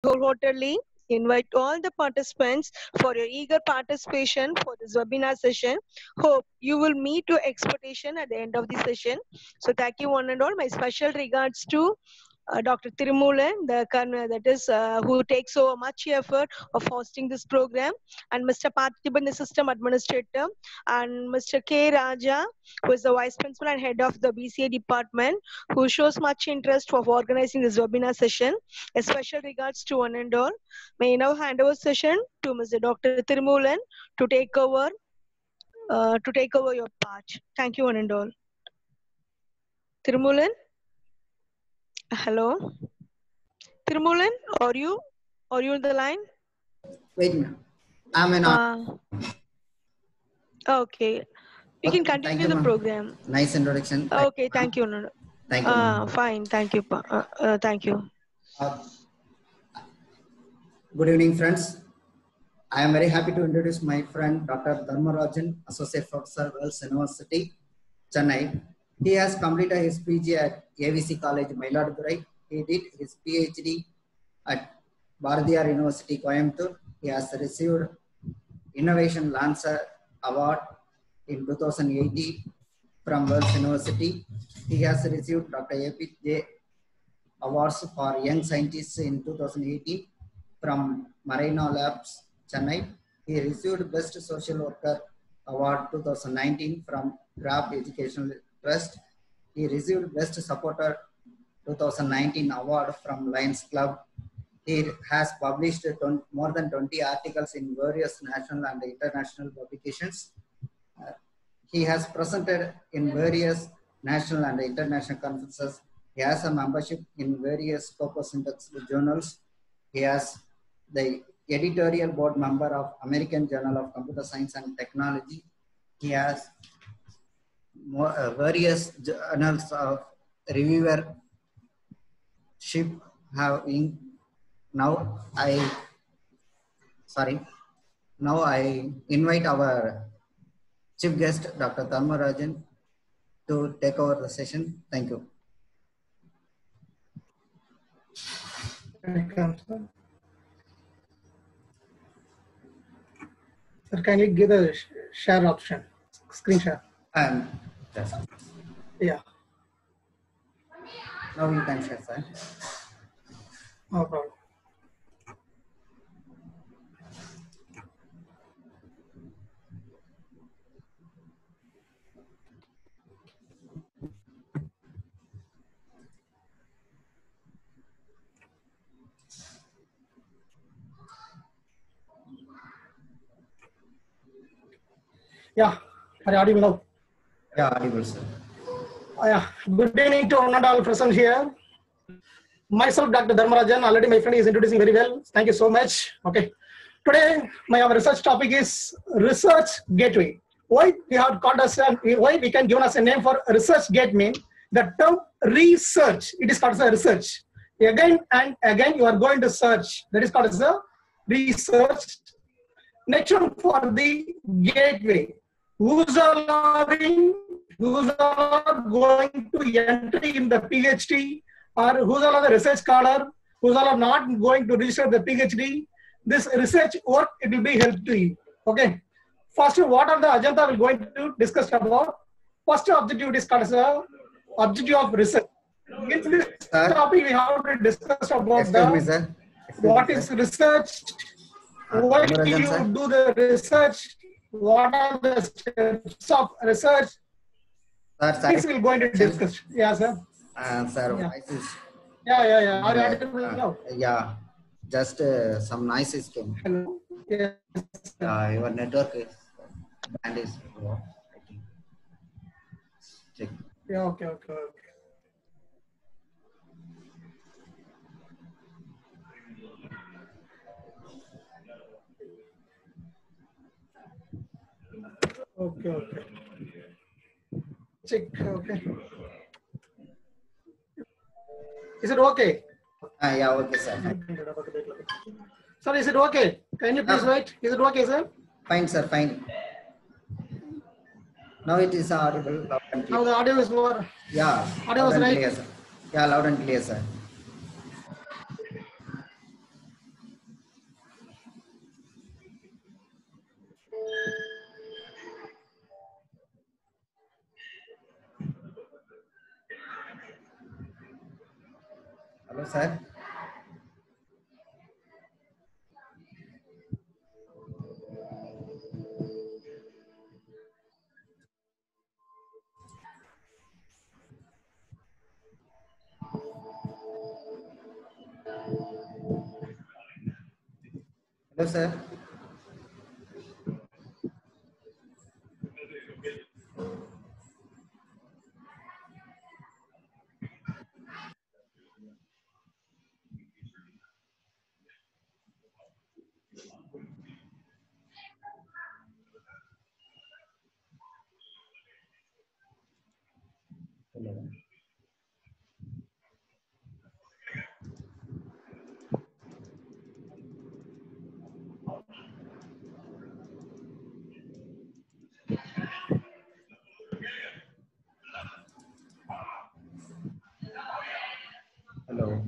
wholeheartedly invite all the participants for your eager participation for this webinar session. Hope you will meet your expectation at the end of the session. So thank you one and all. My special regards to Dr. Tirumulan, that is who takes so much effort of hosting this program, and Mr. Parthiban, the system administrator, and Mr. K. Raja, who is the vice principal and head of the BCA department, who shows much interest for organizing this webinar session. A special regards to one and all. May I now hand over session to Mr. Dr. Tirumulan to take over your part. Thank you one and all. Tirumulan? Hello? Tirumulan, are you on the line? Wait a minute. I'm in. Okay. You can continue the program. Nice introduction. Okay, thank you. Thank you. Fine, thank you. Thank you. Good evening, friends. I am very happy to introduce my friend Dr. Dharmarajan, Associate Professor, Wells University, Chennai. He has completed his PG at AVC College, Mayiladuthurai. He did his PhD at Bharathiar University, Coimbatore. He has received Innovation Lancer Award in 2018 from Wells University. He has received Dr. APJ Awards for Young Scientists in 2018 from Marino Labs, Chennai. He received Best Social Worker Award 2019 from Craft Educational Trust. He received Best Supporter 2019 award from Lions Club. He has published more than 20 articles in various national and international publications. He has presented in various national and international conferences. He has a membership in various Scopus Index journals. He has the editorial board member of American Journal of Computer Science and Technology. He has various journals of reviewership. Now I invite our chief guest, Dr. Dharmarajan, to take over the session. Thank you. Welcome, sir. Sir, can you give the share option, screen share? Yes. Yeah. Now you can share, sir. No problem. Yeah, are you audible now? Yeah, audible, sir. Yeah, good evening to one and all present here. Myself, Dr. Dharmarajan, already my friend is introducing very well. Thank you so much. Okay. Today, our research topic is Research Gateway. Why we have called us, why we can give us a name for Research Gateway? The term research, it is called as a research. Again and again, you are going to search. That is called as a research. Next one for the gateway. Who's all going to enter in the PhD, or who's all the research scholar, who's all not going to register the PhD. This research work, it will be help to you. Okay. First, what are the agenda we're going to discuss about? First objective is called as a objective of research. In this topic, we have to discuss about what is research, why do you do the research, what are the steps of research. This we're going to discuss. Yeah, sir. Sir, yeah. Yeah, just some noises came. Hello. Yes. Your network is band is low, I think. Check. Yeah, okay. Okay. Check. Okay. Is it okay? Yeah, okay, sir. Sir, is it okay? Can you please wait? Is it okay, sir? Fine, sir, fine. Now it is audible. Loud and clear. Now the audio is more. Yeah. Audio is right. Clear, sir. Yeah, loud and clear, sir. sir. Hello, sir. Hello. Hello.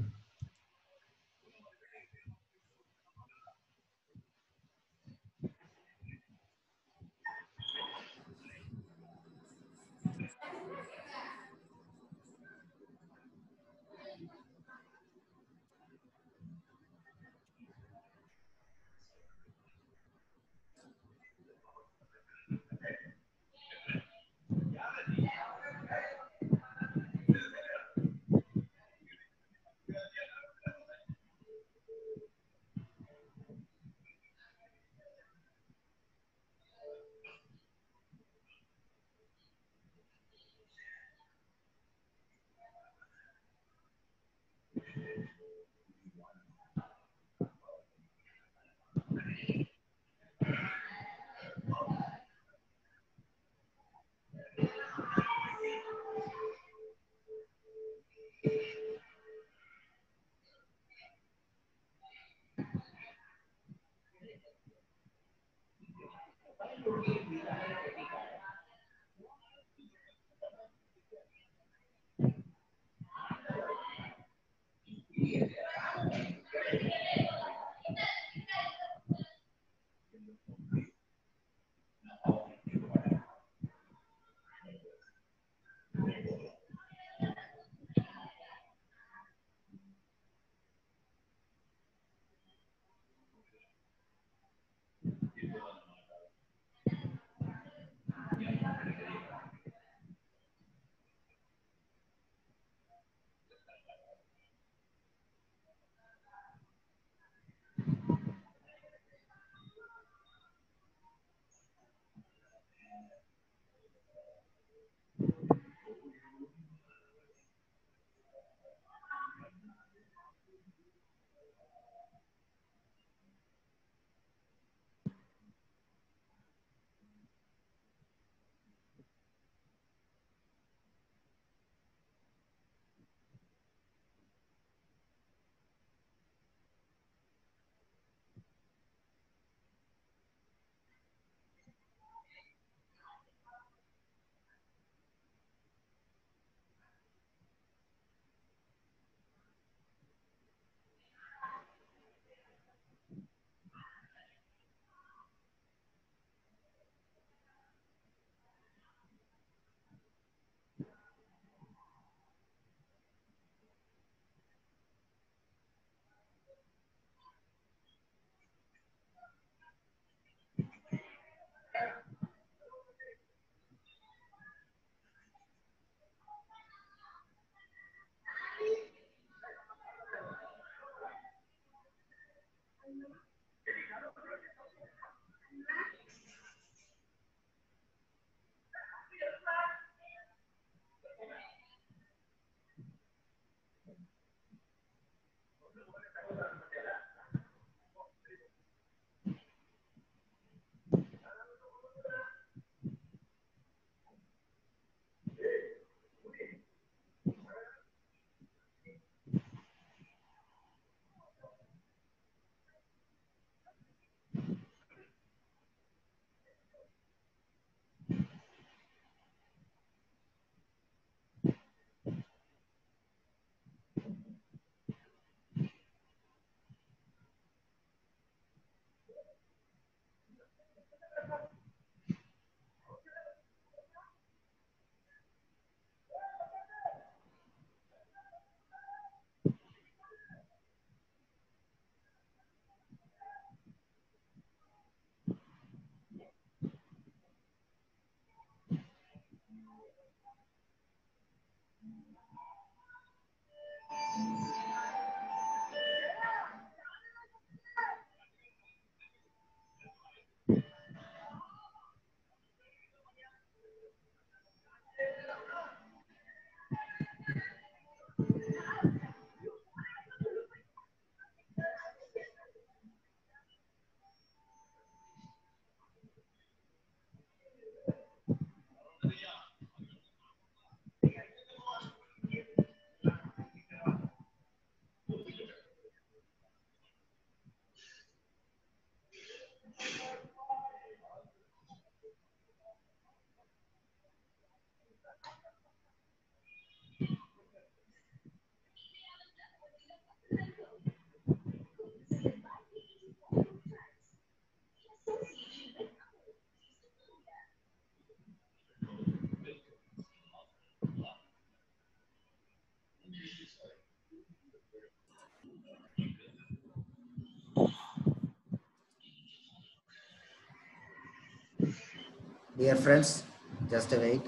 Dear friends, just wait.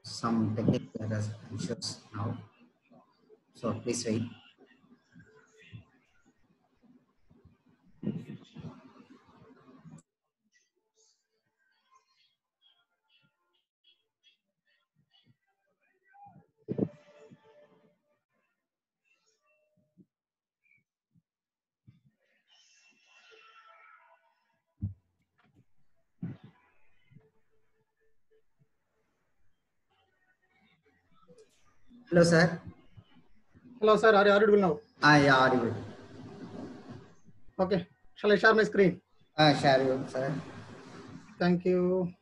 Some technical issues now. So please wait. Hello, sir. Hello, sir. Are you audible now? Yeah, audible. Okay. Shall I share my screen? Share you, sir. Thank you.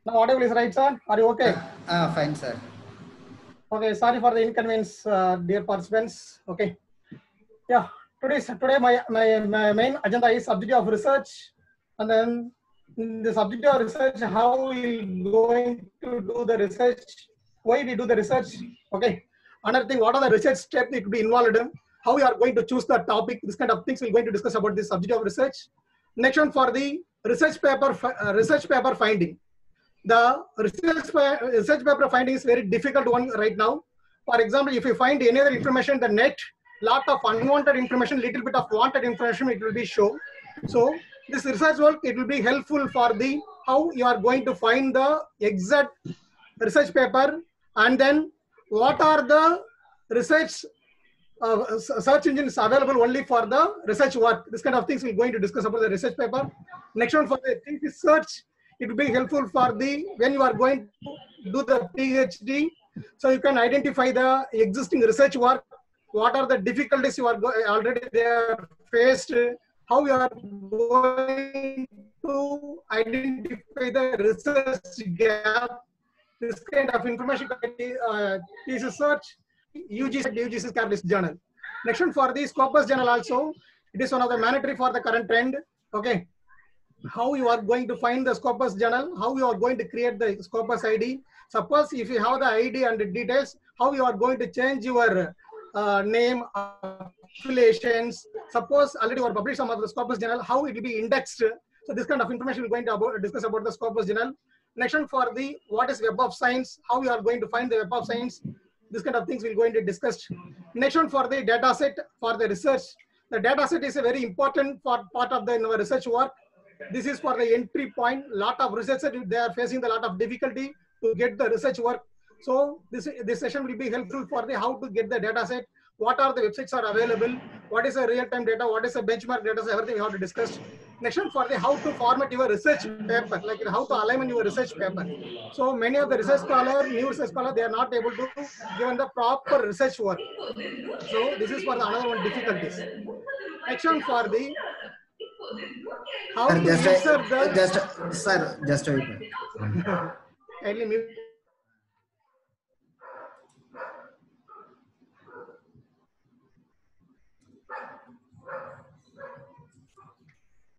Now audible is right, sir? Are you okay? Fine, sir. Okay, sorry for the inconvenience, dear participants. Okay. Yeah, today my main agenda is subject of research, and then in the subject of research, how we going to do the research, why we do the research. Okay. Another thing, what are the research steps need to be involved in, how we are going to choose the topic, this kind of things we're going to discuss about this subject of research. Next one for the research paper finding. The research paper finding is very difficult one right now. For example, if you find any other information in the net, lot of unwanted information, little bit of wanted information, it will be shown. So this research work, it will be helpful for the how you are going to find the exact research paper, and then what are the research search engines available only for the research work. This kind of things we're going to discuss about the research paper. Next one for the thesis search, it will be helpful for the when you are going to do the PhD. So you can identify the existing research work. What are the difficulties you are already there faced? How you are going to identify the research gap? This kind of information thesis search. UGC's Catalyst Journal. Next one for the Scopus Journal also. It is one of the mandatory for the current trend. Okay. How you are going to find the Scopus Journal, how you are going to create the Scopus ID. Suppose if you have the ID and the details, how you are going to change your name, affiliations. Suppose already you are published some of the Scopus Journal, how it will be indexed. So this kind of information we're going to discuss about the Scopus Journal. Next one for the what is Web of Science, how you are going to find the Web of Science. This kind of things we're going to discuss. Next one for the data set for the research. The data set is a very important part of the research work. This is for the entry point. Lot of researchers, they are facing a lot of difficulty to get the research work. So this session will be helpful for the how to get the data set. What are the websites are available? What is the real-time data? What is the benchmark data? So everything we have to discuss. Next one for the how to format your research paper, like how to align your research paper. So many of the research scholars, new research scholars, they are not able to given the proper research work. So this is for the another one difficulties. Next one for the how Sir, to insert the just wait. kindly mute.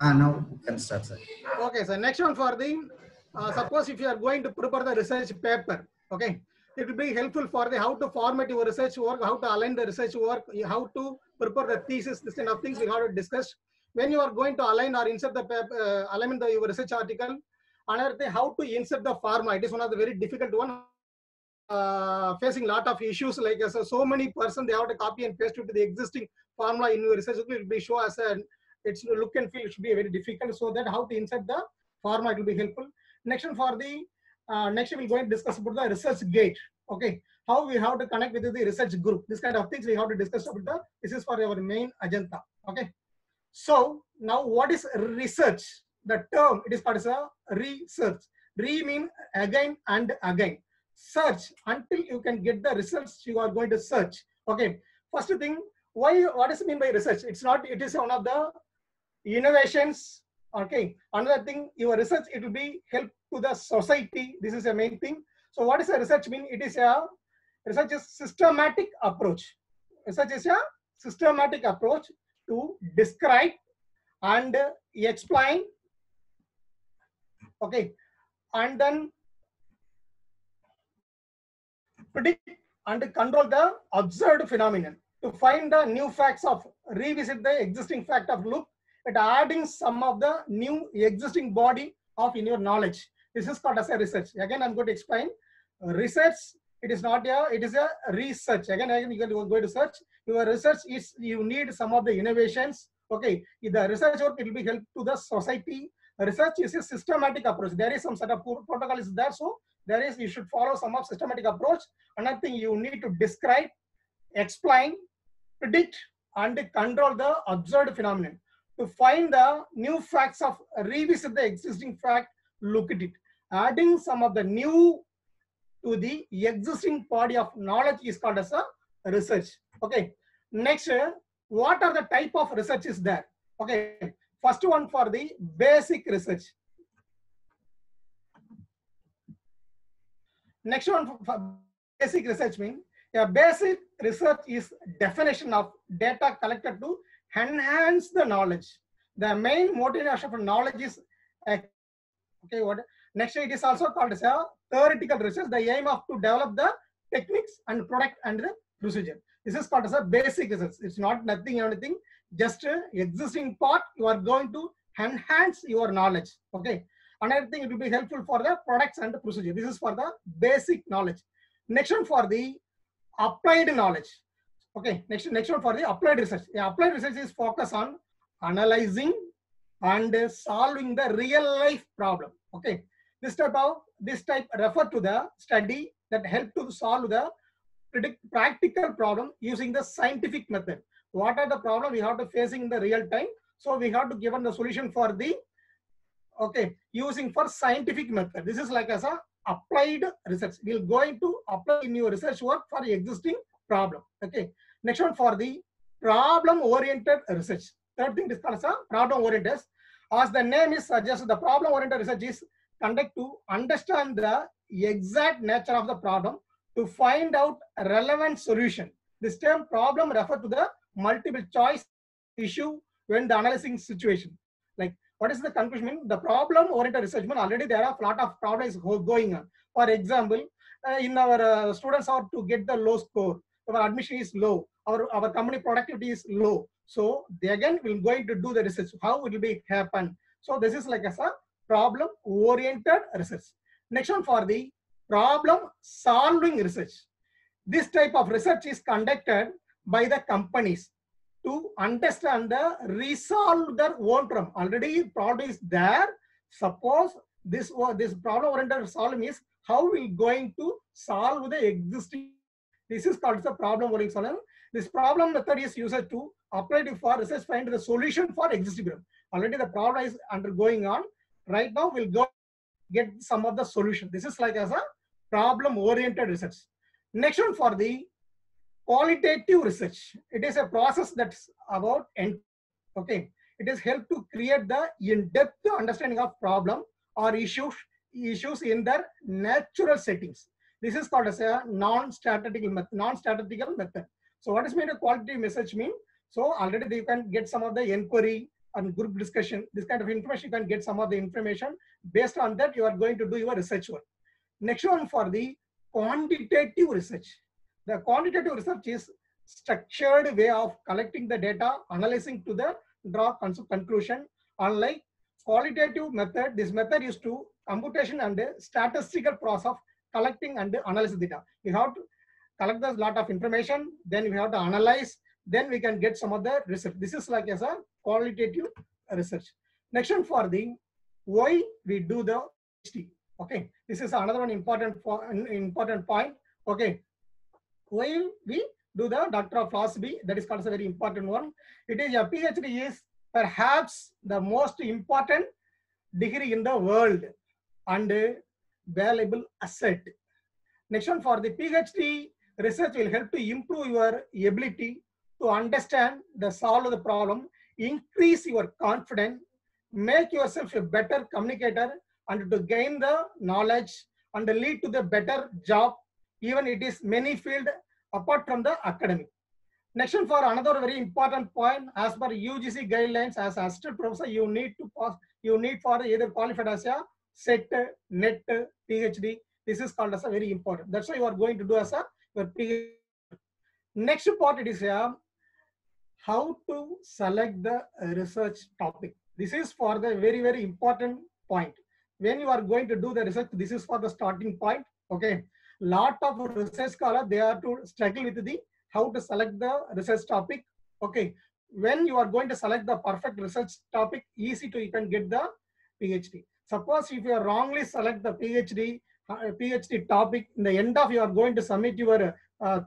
Now you can start, sir. Okay, so next one for the suppose if you are going to prepare the research paper, okay, it will be helpful for the how to format your research work, how to align the research work, how to prepare the thesis, this kind of things we have to discuss. When you are going to align or insert the paper, align your research article, another thing, how to insert the format. It is one of the very difficult one. Facing lot of issues like so many person they have to copy and paste it to the existing formula in your research. It will be show as a its look and feel. It should be very difficult. So that how to insert the format will be helpful. Next one for the next we'll go and discuss about the research gate. Okay, how we have to connect with the research group. This kind of things we have to discuss about the. This is for our main agenda. Okay. So now what is research? The term it is called as a research. Re mean again and again. Search until you can get the results you are going to search. Okay. First thing, what does it mean by research? It's not, it is one of the innovations. Okay. Another thing, your research, it will be help to the society. This is the main thing. So what is a research mean? It is a research is systematic approach. Research is a systematic approach to describe and explain, okay, and then predict and control the observed phenomenon. To find the new facts of revisit the existing fact of look at adding some of the new existing body of in your knowledge. This is called as a research. Again, I'm going to explain. Research, it is not a, it is a research. Again, you can go to search. Your research is, you need some of the innovations. Okay, the research work, it will be help to the society. Research is a systematic approach. There is some sort of protocol is there, so there is, you should follow some of systematic approach. Another thing, you need to describe, explain, predict, and control the observed phenomenon. To find the new facts of revisit the existing fact, look at it. Adding some of the new to the existing body of knowledge is called as a research. Okay. Next, what are the type of research is there? Okay. First one for the basic research. Next one for basic research means a basic research is definition of data collected to enhance the knowledge. The main motivation for knowledge is okay. What next? It is also called as a theoretical research. The aim of to develop the techniques and product and the procedure. This is called as a basic research. It's not nothing anything. Just existing part. You are going to enhance your knowledge. Okay. Another thing, it will be helpful for the products and the procedure. This is for the basic knowledge. Next one for the applied knowledge. Okay, next one for the applied research. Yeah, applied research is focused on analyzing and solving the real life problem. Okay, this type refer to the study that help to solve the practical problem using the scientific method. What are the problem we have to facing in the real time? So we have to given the solution for the using for scientific method. This is like as a applied research. We're going to apply in your research work for the existing problem. Okay. Next one for the problem-oriented research. Third thing is called as a problem-oriented. As the name is suggests, the problem-oriented research is conducted to understand the exact nature of the problem to find out a relevant solution. This term problem refers to the multiple choice issue when the analyzing situation. Like, what is the conclusion? The problem-oriented research, already there are a lot of problems going on. For example, in our students are to get the low score, our admission is low, our company productivity is low. So they again will going to do the research. How will it happen? So this is like as a problem-oriented research. Next one for the problem-solving research. This type of research is conducted by the companies to understand the resolve their own problem. Already problem is there. Suppose this problem-oriented solving is how we going to solve the existing. This is called the problem-oriented solving. This problem method is used to apply to for research find the solution for existing problem. Already the problem is undergoing on. Right now we'll go get some of the solution. This is like as a problem-oriented research. Next one for the qualitative research. It is a process that's about okay. It is help to create the in-depth understanding of problem or issues in their natural settings. This is called as a non-statistical method. So what is meant a qualitative research mean? So already you can get some of the inquiry and group discussion. This kind of information you can get some of the information. Based on that, you are going to do your research work. Next one for the quantitative research. The quantitative research is structured way of collecting the data, analyzing to the draw conclusion. Unlike qualitative method, this method is to computation and statistical process of collecting and analysis data. We have to collect a lot of information, then we have to analyze, then we can get some of the research. This is like as a qualitative research. Next one for the why we do the PhD. Okay, this is another one important point. Okay, why we do the Doctor of Philosophy, that is called as a very important one. It is a PhD is perhaps the most important degree in the world and a valuable asset. Next one for the PhD research will help to improve your ability to understand the solve the problem, increase your confidence, make yourself a better communicator, and to gain the knowledge and lead to the better job. Even it is many field apart from the academic. Next one for another very important point, as per UGC guidelines, as assistant professor, you need to pass. You need for either qualified as a set, net, PhD. This is called as a very important. That's why you are going to do as a your PhD. Next part it is how to select the research topic. This is for the very important point. When you are going to do the research, this is for the starting point. Okay, lot of research scholars, they are to struggle with the how to select the research topic. Okay, when you are going to select the perfect research topic, easy to you can get the PhD. Suppose if you are wrongly select the PhD topic, in the end of you are going to submit your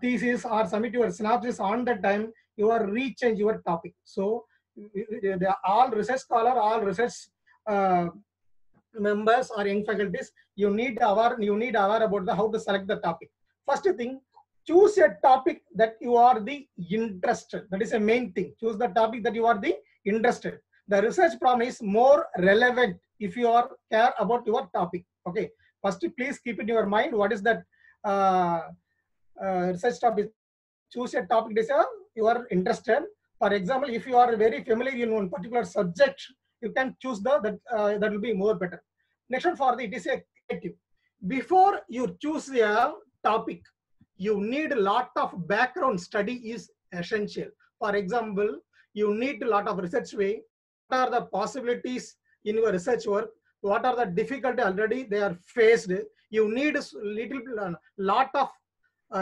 thesis or submit your synopsis on the time, you are rechange your topic. So all research scholar, all research members or young faculties, you need aware about the how to select the topic. First thing, choose a topic that you are the interested. That is a main thing. Choose the topic that you are the interested. The research problem is more relevant if you are care about your topic. Okay. First, please keep in your mind what is that research topic. Choose a topic that is you are interested. For example, if you are very familiar in one particular subject, you can choose that will be more better. Next one for the it is a creative. Before you choose a topic, you need a lot of background study is essential. For example, you need a lot of research way. What are the possibilities in your research work? What are the difficulty already they are faced? You need a lot of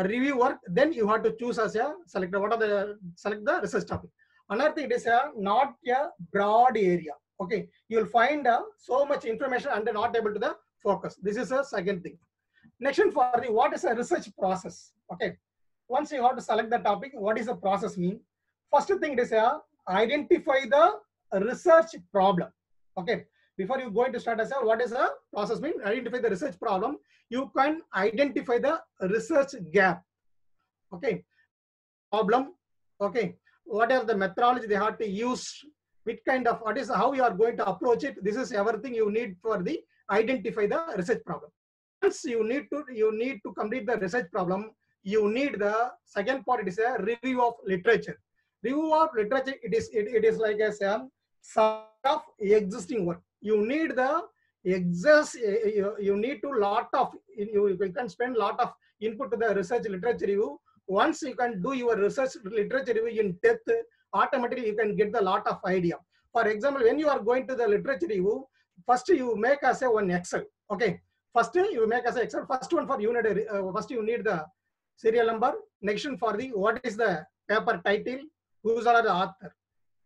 review work. Then you have to choose as a selector. Select the research topic. Another thing, it is not a broad area. Okay, you will find so much information and not able to the focus. This is a second thing. Next one for the what is a research process. Okay, once you have to select the topic, what is the process mean? First thing it is identify the research problem. Okay, before you going to start as what is the process mean? Identify the research problem. You can identify the research gap. Okay, problem. Okay, what are the methodology they have to use? Which kind of what is how you are going to approach it? This is everything you need for the identify the research problem. Once you need to complete the research problem, you need the second part. It is a review of literature. Review of literature. It is like a sum of existing work. You need the you need to lot of you can spend lot of input to the research literature review. Once you can do your research literature review in depth, automatically you can get the lot of idea. For example, when you are going to the literature review, first you make as a one Excel. Okay, first you make as a Excel. First one for unit. First you need the serial number. Next one for the what is the paper title, who's are the author.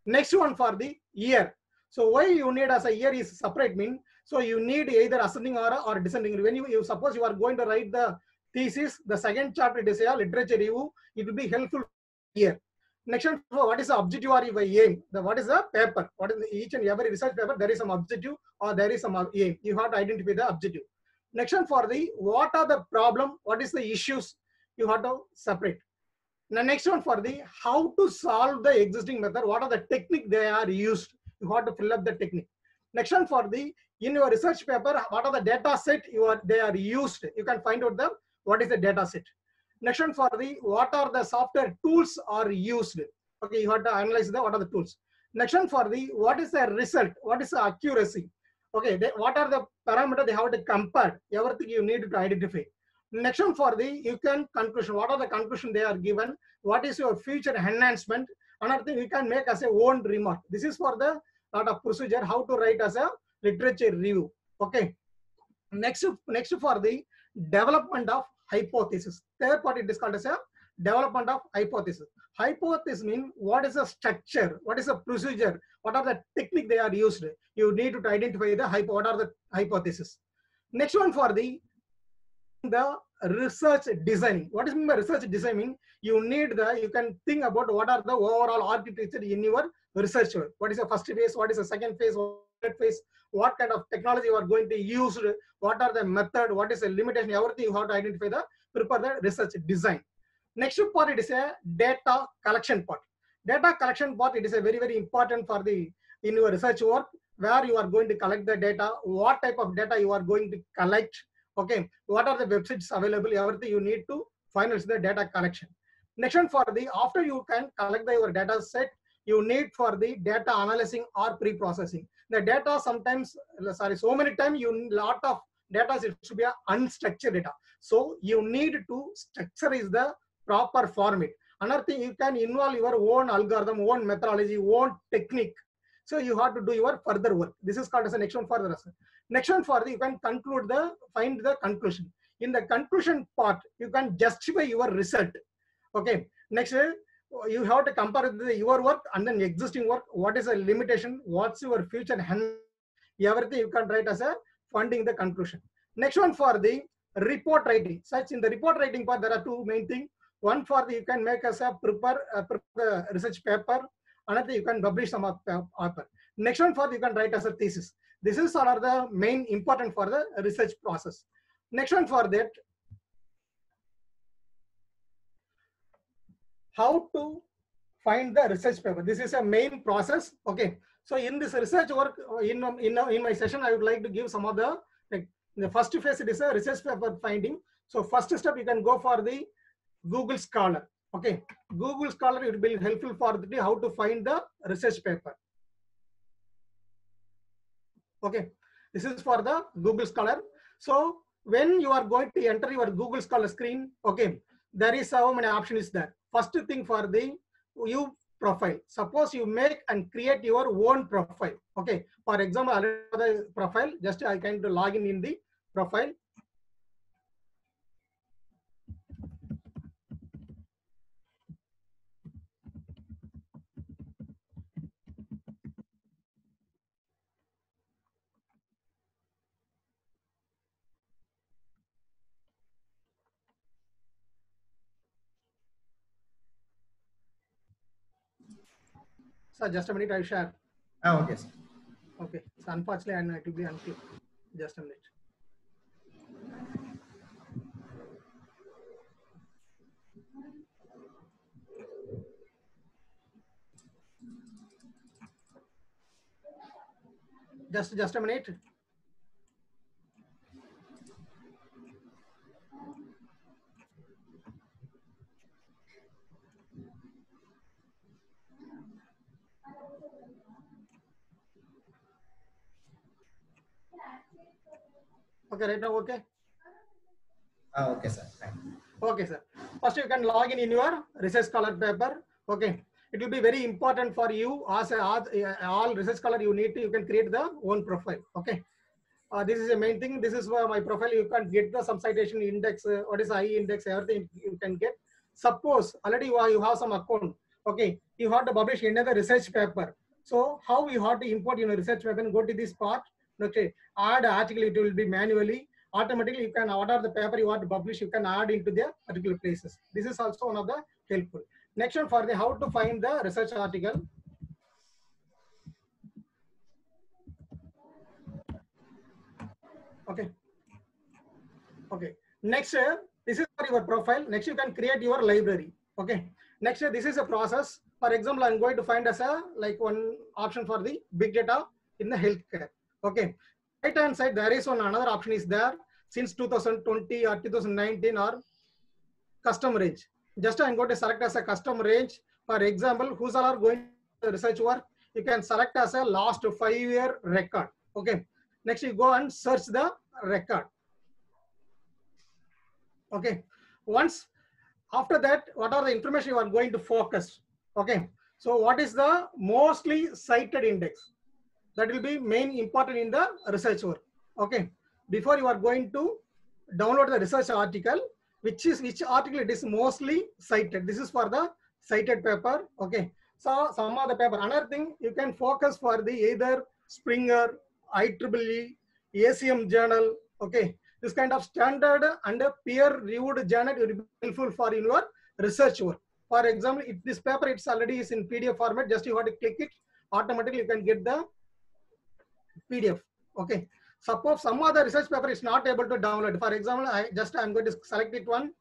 Next one for the year. So why you need as a year is separate mean. So you need either ascending or descending. When you suppose you are going to write the thesis, the second chapter it is a literature review. It will be helpful here. Next one, what is the objective or your aim? What is the paper? What is each and every research paper? There is some objective or there is some aim. You have to identify the objective. Next one for the what are the problem? What is the issues? You have to separate. The next one for the how to solve the existing method. What are the technique they are used? You have to fill up the technique. Next one for the in your research paper, what are the data set they are used? You can find out the what is the data set. Next one for the what are the software tools are used. Okay, you have to analyze the what are the tools. Next one for the what is the result, what is the accuracy. Okay, what are the parameters they have to compare. Everything you need to identify. Next one for the you can conclusion. What are the conclusion they are given? What is your future enhancement? Another thing you can make as a own remark. This is for the lot of procedure how to write as a literature review. Okay. Next for the development of hypothesis. Third part it is called as a development of hypothesis. Hypothesis means what is the structure, what is the procedure, what are the technique they are used. You need to identify the what are the hypothesis. Next one for the research designing. What is mean by research designing? You need you can think about what are the overall architecture in your research work. What is the first phase? What is the second phase? Third phase? What kind of technology you are going to use? What are the method? What is the limitation? Everything you have to identify prepare the research design. Next part it is a data collection part. Data collection part it is a very important for the in your research work where you are going to collect the data. What type of data you are going to collect? Okay, what are the websites available? Everything you need to finalize the data collection. Next one for the after you can collect your data set, you need for the data analyzing or pre-processing. The data sometimes, sorry, so many times you need lot of data, it should be a unstructured data. So you need to structure is the proper format. Another thing, you can involve your own algorithm, own methodology, own technique. So you have to do your further work. This is called as a next one for the rest. Next one for the, you can conclude the, find the conclusion. In the conclusion part, you can justify your result. Okay. Next, you have to compare your work and then existing work. What is the limitation? What's your future? Everything you can write as a funding the conclusion. Next one for the report writing. Such in the report writing part, there are two main things. One for the, you can make as a prepare research paper. Another you can publish some paper. Next one for the, you can write as a thesis. This is all are the main important for the research process. Next one for that, how to find the research paper. This is a main process. Okay. So in this research work, in my session, I would like to give some of the, like in the first phase, it is a research paper finding. So first step, you can go for the Google Scholar. Okay. Google Scholar, it will be helpful for the, how to find the research paper. Okay. This is for the Google Scholar. So when you are going to enter your Google Scholar screen, okay, there is how many options is there. First thing for the you profile. Suppose you make and create your own profile. Okay. For example, another profile, just I can log in the profile. So just a minute, I share. Oh, okay, sir. Okay. So unfortunately, I need to be unclick. Just a minute. Just a minute. Okay, right now, okay. Oh, okay, sir. Right. Okay, sir. First, you can log in your research scholar paper. Okay. It will be very important for you as all research scholar you need to, you can create the own profile. Okay. This is the main thing. This is where my profile, you can get the some citation index, what is I index, everything you can get. Suppose already you have some account. Okay. You have to publish another research paper. So how you have to import your research paper and go to this part. Okay. Add article, it will be manually. Automatically you can order the paper you want to publish, you can add into the particular places. This is also one of the helpful. Next one for the how to find the research article. Okay. Okay. Next, this is for your profile. Next, you can create your library. Okay. Next, this is a process. For example, I'm going to find as a like one option for the big data in the healthcare. Okay. Right hand side, there is one another option is there since 2020 or 2019 or custom range. Just I'm going to select as a custom range. For example, who's all are going to research work, you can select as a last 5-year record. Okay. Next, you go and search the record. Okay. Once after that, what are the information you are going to focus? Okay. So what is the mostly cited index? That will be main important in the research work. Okay. Before you are going to download the research article, which article it is mostly cited. This is for the cited paper. Okay. So some of the paper. Another thing you can focus for the either Springer, IEEE, ACM journal. Okay. This kind of standard and peer-reviewed journal will be helpful for your research work. For example, if this paper it's already is in PDF format, just you have to click it, automatically you can get the PDF. Okay. Suppose some other research paper is not able to download. For example, I'm going to select it one.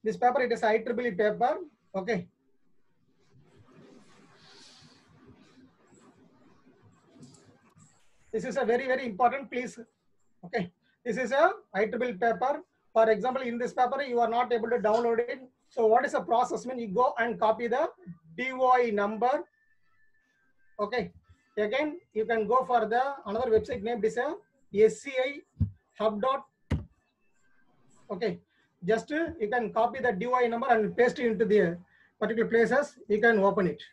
This paper it is IEEE paper. Okay. This is a very, very important, please. Okay. This is a IEEE paper. For example, in this paper, you are not able to download it. So what is the process? When you go and copy the DOI number. Okay. Again, you can go for the another website name is a SCI hub dot. Okay. Just you can copy the DOI number and paste it into the particular places. You can open it.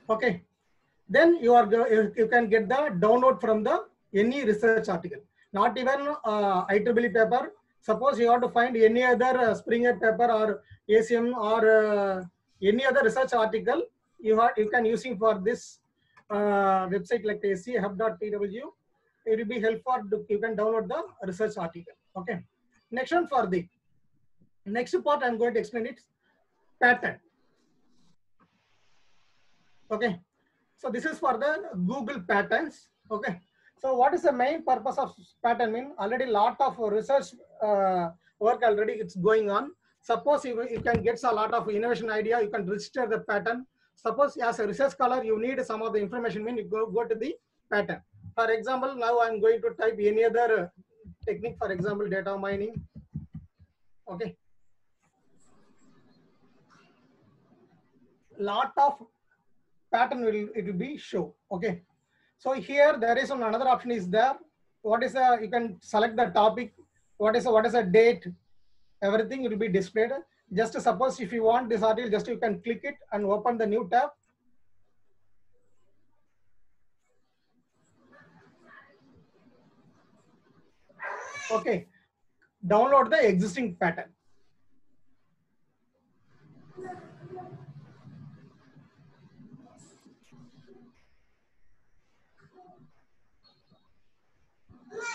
Okay. Then you can get the download from the any research article. Not even IEEE paper. Suppose you want to find any other Springer paper or ACM or any other research article, you can using for this website like scihub.tw. It will be helpful. You can download the research article. Okay. Next one for the next part, I'm going to explain it. Pattern. Okay. So this is for the Google patterns. Okay. So what is the main purpose of pattern mean? Already lot of research work already it's going on. Suppose you can get a lot of innovation idea, you can register the pattern. Suppose as a research scholar, you need some of the information mean you go to the pattern. For example, now I'm going to type any other technique, for example, data mining. Okay. Lot of pattern will be show. Okay. So here there is another option is there. What is you can select the topic. What is a date? Everything will be displayed. Just suppose if you want this article, just you can click it and open the new tab. Okay. Download the existing pattern.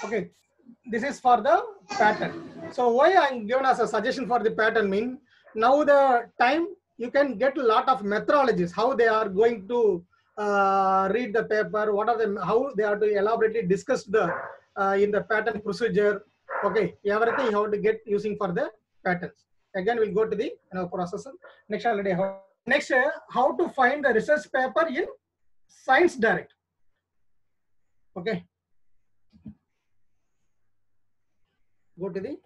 Okay, this is for the pattern. So why I'm given as a suggestion for the pattern mean now the time you can get a lot of methodologies how they are going to read the paper, what are the how they are to elaborately discuss the in the pattern procedure. Okay, everything you have to get using for the patterns. Again, we'll go to the process. Next already how to find the research paper in Science Direct. Okay. Go to the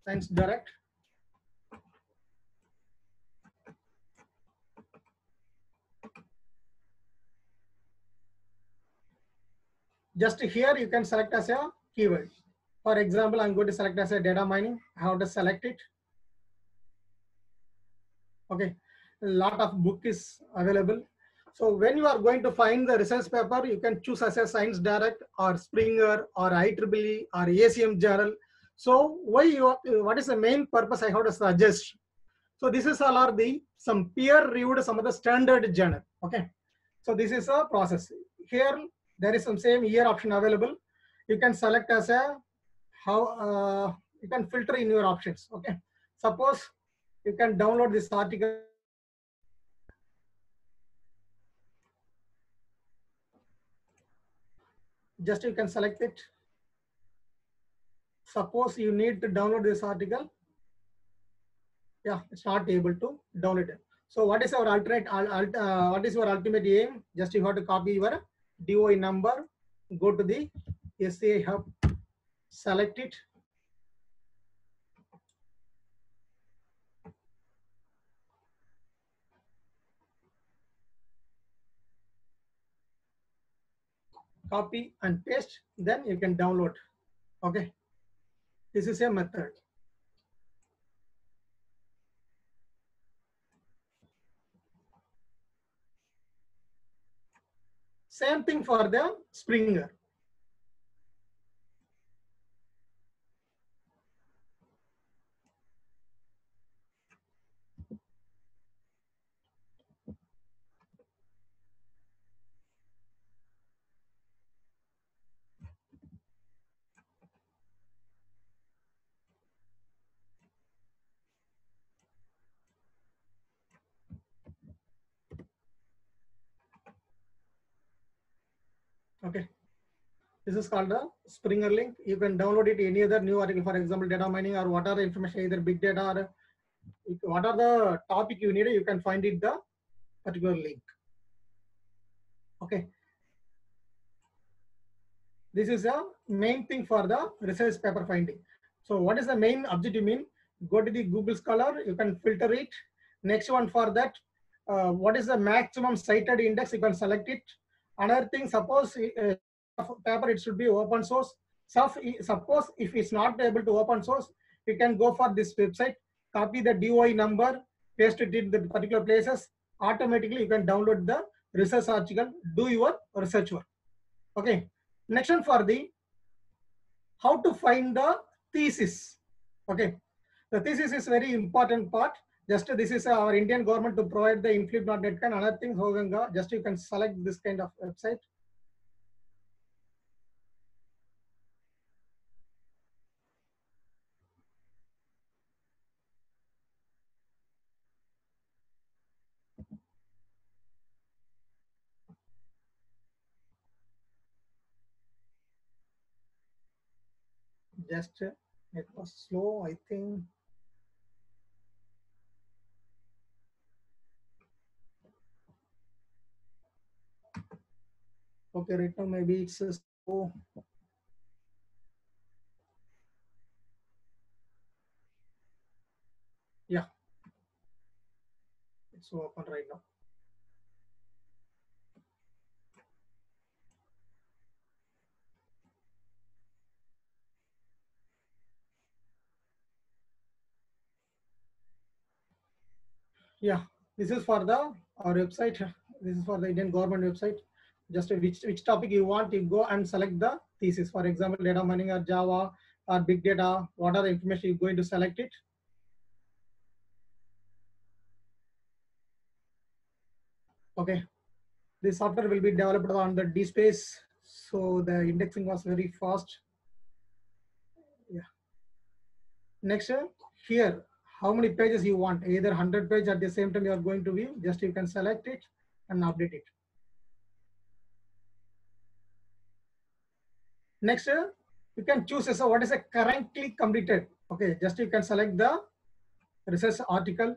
Science Direct. Just here you can select as a keyword. For example, I'm going to select as a data mining. How to select it? Okay, a lot of book is available. So when you are going to find the research paper, you can choose as a Science Direct or Springer or IEEE or ACM journal. So what is the main purpose I have to suggest? So this is all are the some peer reviewed some of the standard journal. Okay, so this is a process. Here there is some same year option available. You can select as a how you can filter in your options. Okay, suppose you can download this article. Just you can select it. Suppose you need to download this article. Yeah, it's not able to download it. So what is our what is your ultimate aim? Just you have to copy your DOI number, go to the SCI hub, select it. Copy and paste, then you can download. Okay, this is a method. Same thing for the Springer. Okay, this is called the Springer link. You can download it any other new article, for example, data mining or what are the information, either big data or what are the topic you need, you can find it the particular link. Okay, this is the main thing for the research paper finding. So what is the main objective mean? Go to the Google Scholar, you can filter it. Next one for that, what is the maximum cited index, you can select it. Another thing, suppose paper it should be open source. Suppose if it's not able to open source, you can go for this website, copy the DOI number, paste it in the particular places. Automatically you can download the research article, do your research work. Okay. Next one for the how to find the thesis. Okay. The thesis is very important part. Just this is our Indian government to provide the inflip.net and other things. Just you can select this kind of website. Just it was slow, I think. Okay, right now maybe it's slow. Yeah, it's open right now. Yeah, this is for the our website. This is for the Indian government website. Just which topic you want, you go and select the thesis. For example, data mining or Java or big data. What are the information you're going to select it? Okay, this software will be developed on the DSpace, so the indexing was very fast. Yeah. Next, here, how many pages you want? Either 100 pages at the same time you are going to view. Just you can select it and update it. Next, you can choose so what is a currently completed. Okay, just you can select the research article.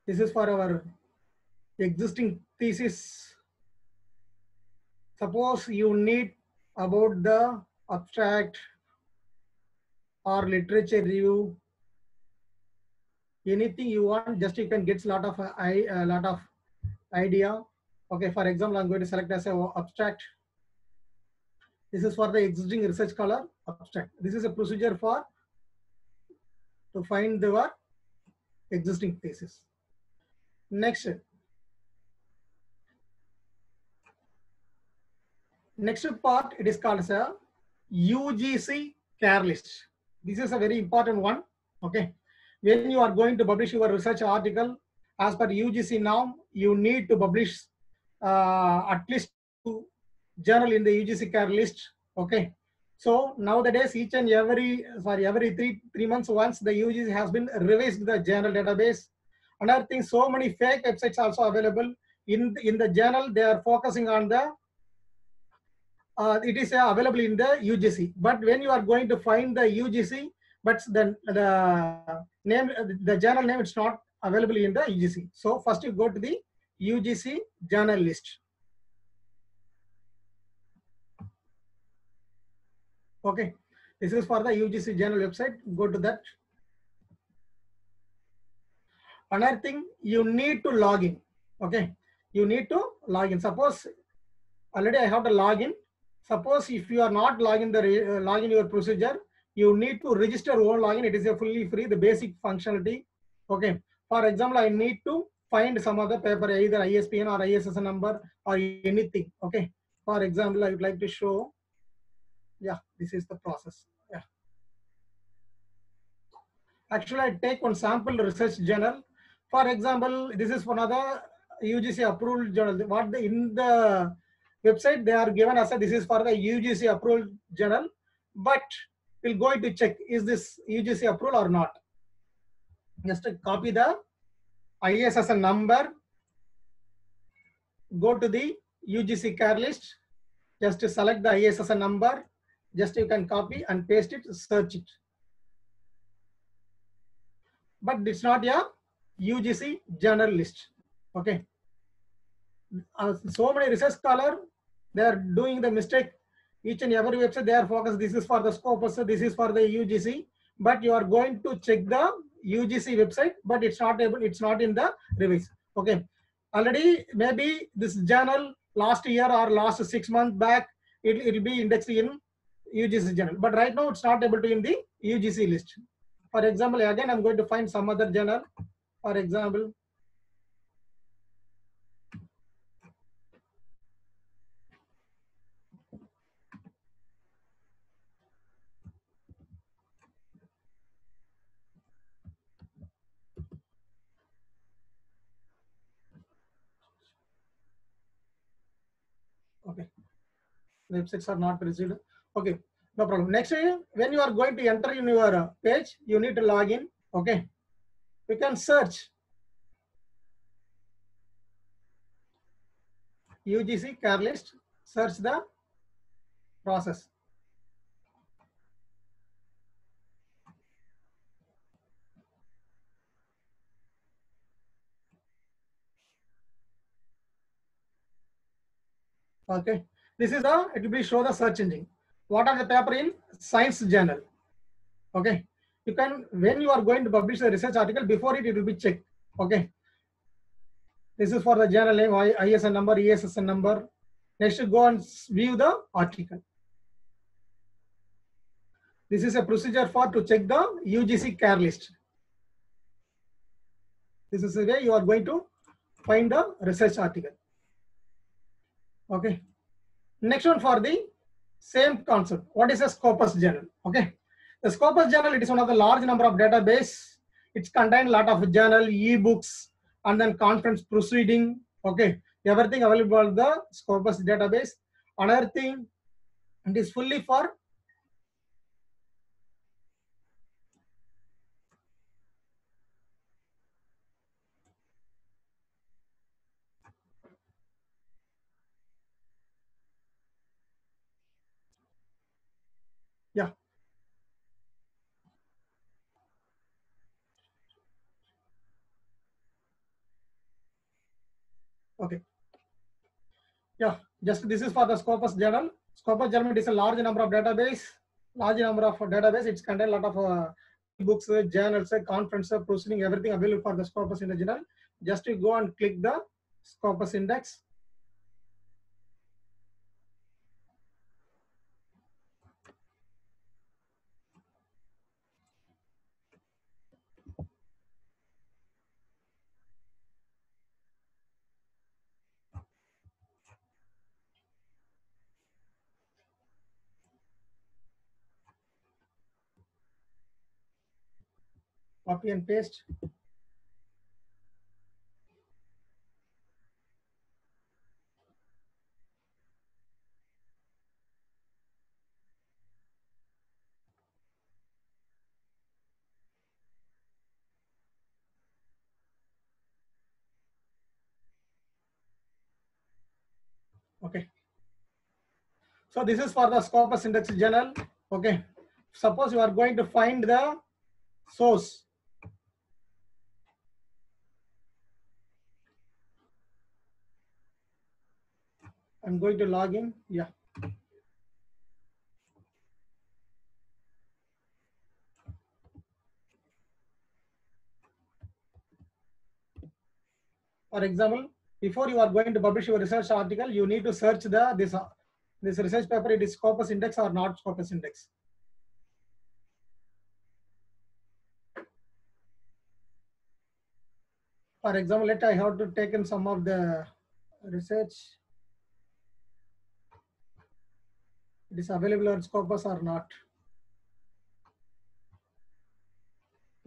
This is for our existing thesis. Suppose you need about the abstract or literature review, anything you want, just you can get a lot of idea. Okay, for example, I'm going to select as a abstract. This is for the existing research scholar abstract. This is a procedure for to find the existing thesis. Next part, it is called as a UGC care list. This is a very important one. Okay, when you are going to publish your research article, as per UGC norm, you need to publish at least 2 journal in the UGC care list. Okay, so nowadays each and every three months once the UGC has been revised the journal database. Another thing, so many fake websites also available in the journal. They are focusing on the it is available in the UGC. But when you are going to find the UGC, but then the name, the journal name, it's not available in the UGC. So first you go to the UGC journal list. Okay, this is for the UGC journal website. Go to that. Another thing, you need to log in. Okay, you need to log in. Suppose already I have to log in. Suppose if you are not logging your procedure, you need to register own login. It is a fully free, the basic functionality. Okay. For example, I need to find some other paper, either ISBN or ISSN number or anything. Okay. For example, I would like to show. Yeah, this is the process. Yeah. Actually, I take one sample research journal. For example, this is one other UGC approved journal. What in the website they are given as a this is for the UGC approved journal, but we're going to check is this UGC approved or not. Just to copy the ISSN number, go to the UGC care list, just to select the ISSN number, just you can copy and paste it, search it. But it's not a UGC journal list. Okay. So many research scholars, they are doing the mistake. each and every website they are focused. This is for the Scopus, this is for the UGC, but you are going to check the UGC website, but it's not able, it's not in the revise. Okay, already maybe this journal last year or last 6 months back, it will be indexed in UGC journal, but right now it's not able to in the UGC list. For example, again I'm going to find some other journal. For example, okay, websites are not received. Okay, no problem. Next, when you are going to enter in your page, you need to log in. Okay, you can search UGC care list, search the process. Okay, this is the, it will be show the search engine. What are the paper in Science Journal? Okay, you can, when you are going to publish a research article, before it will be checked. Okay, this is for the journal name, ISN number, ESSN number. Next, go and view the article. This is a procedure for to check the UGC care list. This is the way you are going to find the research article. Okay. Next one for the same concept. What is a Scopus journal? Okay. The Scopus journal, it is one of the large number of database. It's contain a lot of journal, e-books, and then conference proceeding. Okay. Everything available in the Scopus database. Another thing, it is fully for yeah. Okay. Yeah, just this is for the Scopus journal. Scopus journal is a large number of database. Large number of database. It's contain a lot of books, journals, conference, proceeding, everything available for the Scopus in the journal. Just to go and click the Scopus index. Copy and paste. Okay. So this is for the Scopus index journal. Okay. Suppose you are going to find the source. I'm going to log in. Yeah. For example, before you are going to publish your research article, you need to search the this research paper, it is Scopus index or not Scopus index. For example, let I have to take in some of the research. It is available on Scopus or not.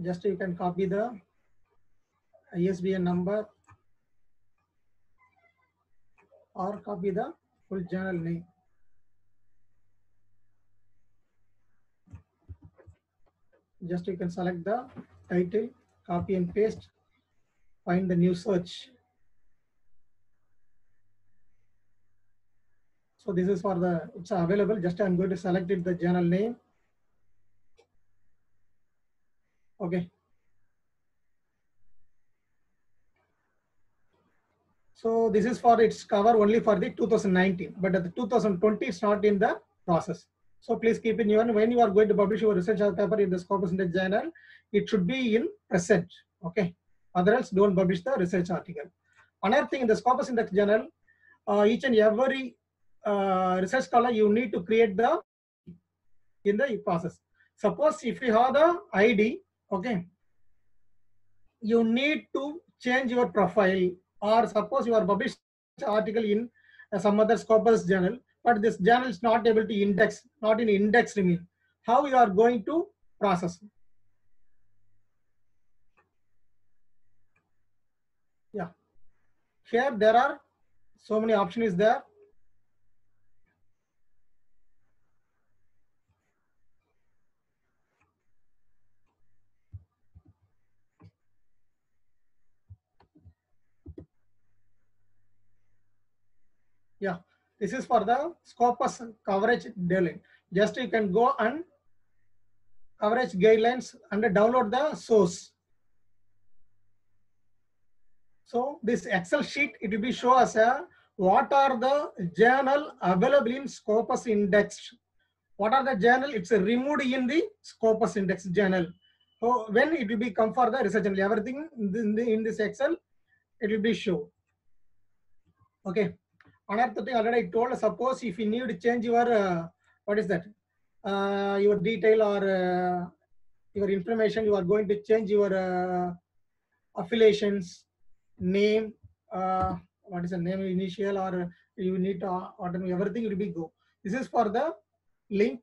Just you can copy the ISBN number or copy the full journal name. Just you can select the title, copy and paste, find the new search. So this is for the, it's available. Just I'm going to select it, the journal name. Okay. So this is for its cover only for the 2019, but at the 2020 it's not in the process. So please keep in mind when you are going to publish your research paper in the Scopus Index journal, it should be in present. Okay, otherwise don't publish the research article. Another thing in the Scopus Index journal, each and every research scholar you need to create the in the process. Suppose if you have the ID, okay, you need to change your profile, or suppose you are published article in some other Scopus journal, but this journal is not able to index, not in index remain. How you are going to process? Yeah, here there are so many options there. Yeah, this is for the Scopus coverage guideline. Just you can go and coverage guidelines and download the source. So this Excel sheet, it will be show us what are the journal available in Scopus Index. What are the journal? It's removed in the Scopus Index journal. So when it will be come for the research journal, everything in this Excel, it will be show. Okay. Another thing already I told, suppose if you need to change your, what is that? Your detail or your information, you are going to change your affiliations, name, what is the name, initial, or you need to automate everything will be go. This is for the link.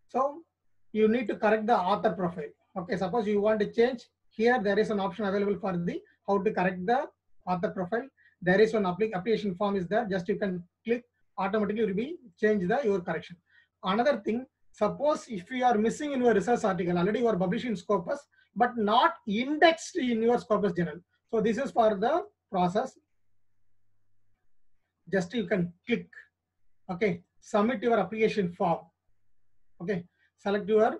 So you need to correct the author profile. Okay, suppose you want to change, here there is an option available for the how to correct the author profile. There is one application form is there, just you can click, automatically will be change the your correction. Another thing, suppose if you are missing in your research article, already you are published in Scopus but not indexed in your Scopus journal. So this is for the process. Just you can click, okay, submit your application form. Okay, select your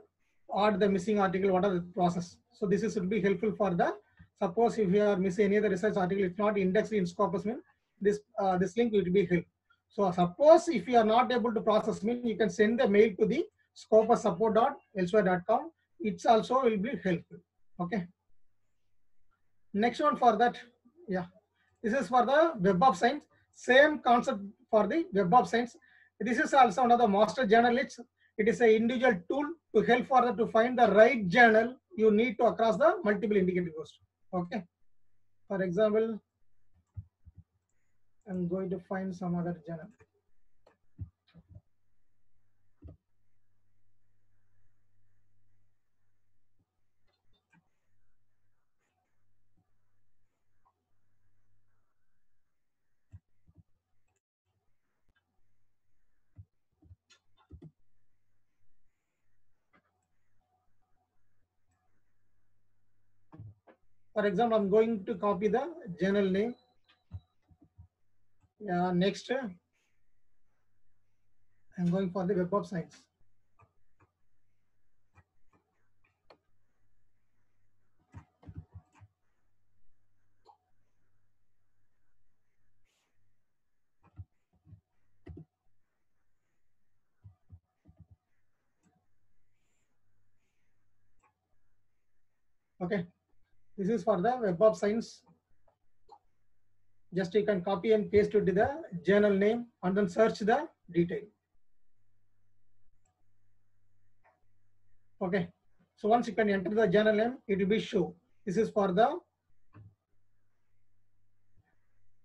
add the missing article, what are the process. So this is would be helpful for the, suppose if you are missing any other research article, it's not indexed in Scopus, mean this this link will be helpful. So suppose if you are not able to process, mean you can send the mail to the scopussupport.elsewhere.com. It's also will be helpful. Okay. Next one for that, yeah, this is for the Web of Science. Same concept for the Web of Science. This is also one of the master journalists. It is an individual tool to help further to find the right journal you need to across the multiple indicator ghost. Okay. For example, I'm going to find some other journal. For example, I'm going to copy the journal name. Next, I'm going for the Web of Science. Okay, this is for the Web of Science. Just you can copy and paste it to the journal name and then search the detail. Okay, so once you can enter the journal name, it will be show. This is for the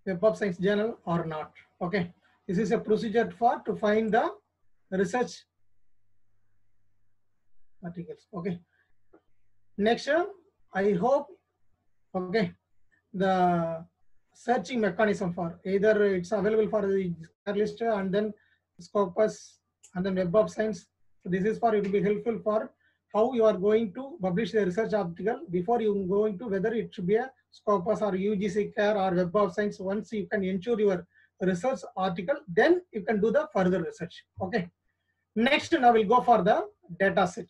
Web of Science journal or not. Okay, this is a procedure for to find the research articles. Okay, next, I hope, okay, the searching mechanism for either it's available for the list and then Scopus and then Web of Science. So this is for it will be helpful for how you are going to publish the research article before you going to whether it should be a Scopus or UGC CARE or Web of Science. Once you can ensure your research article, then you can do the further research. Okay. Next, now we'll go for the data set.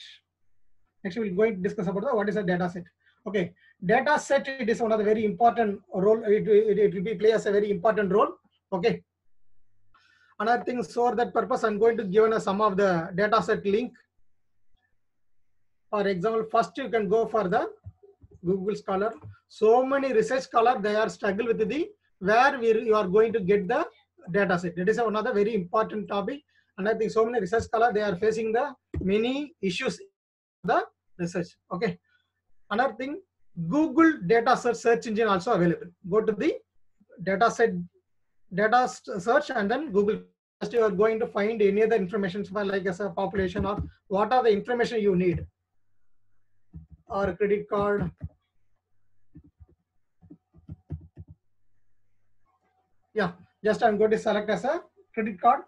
Next, we're going to discuss about the what is a data set. Okay, data set, it is one of the very important role. It will be play as a very important role. Okay, Another thing, for that purpose, I'm going to give some of the data set link. For example, first you can go for the Google Scholar. So many research scholars, they are struggle with the where you are going to get the data set. That is another very important topic. And I think so many research scholars, they are facing the many issues in the research. Okay. Another thing, Google data search engine also available. Go to the data search and then Google. Just you are going to find any other information for like as a population or what are the information you need, or credit card. Yeah, just I'm going to select as a credit card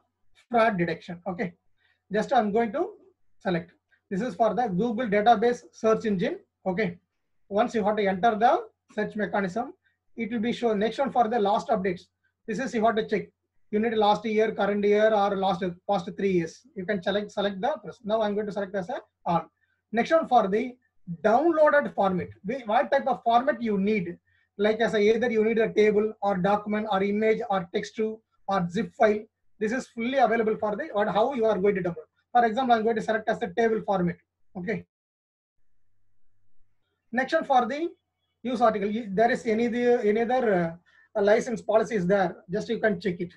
fraud detection. Okay, just I'm going to select. This is for the Google database search engine. Okay, once you have to enter the search mechanism, it will be shown. Next one for the last updates. This is you have to check. You need last year, current year, or past 3 years. You can select the press. Now I'm going to select as a all. Next one for the downloaded format. What type of format you need? Like as either you need a table or document or image or text to or zip file. This is fully available for the or how you are going to download. For example, I'm going to select as a table format. Okay. Next one for the use article. There is any other license policy is there. Just you can check it.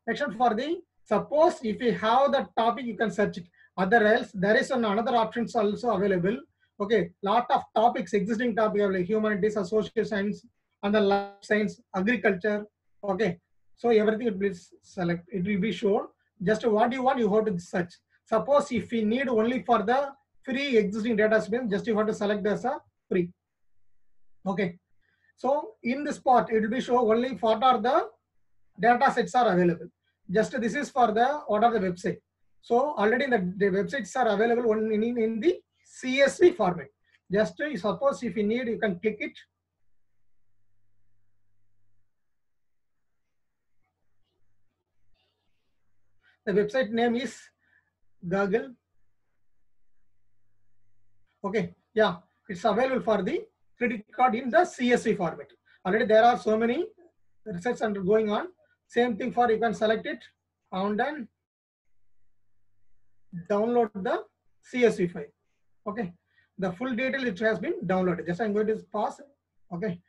Next one for the suppose if you have the topic, you can search it. Other else there is another options also available. Okay, lot of topics, existing topic like humanities or social science and the life science, agriculture. Okay, so everything it will select. It will be shown. Just what you want, you have to search. Suppose if you need only for the free existing data space, just you have to select as a free. Okay, so in this part it will be show only what are the data sets are available. Just this is for the what are the website. So already the websites are available in the CSV format. Just suppose if you need, you can click it. The website name is Google. Okay, yeah, it's available for the credit card in the CSV format. Already there are so many research under going on. Same thing for you can select it and then download the CSV file. Okay, the full detail it has been downloaded. Just I'm going to pause. Okay,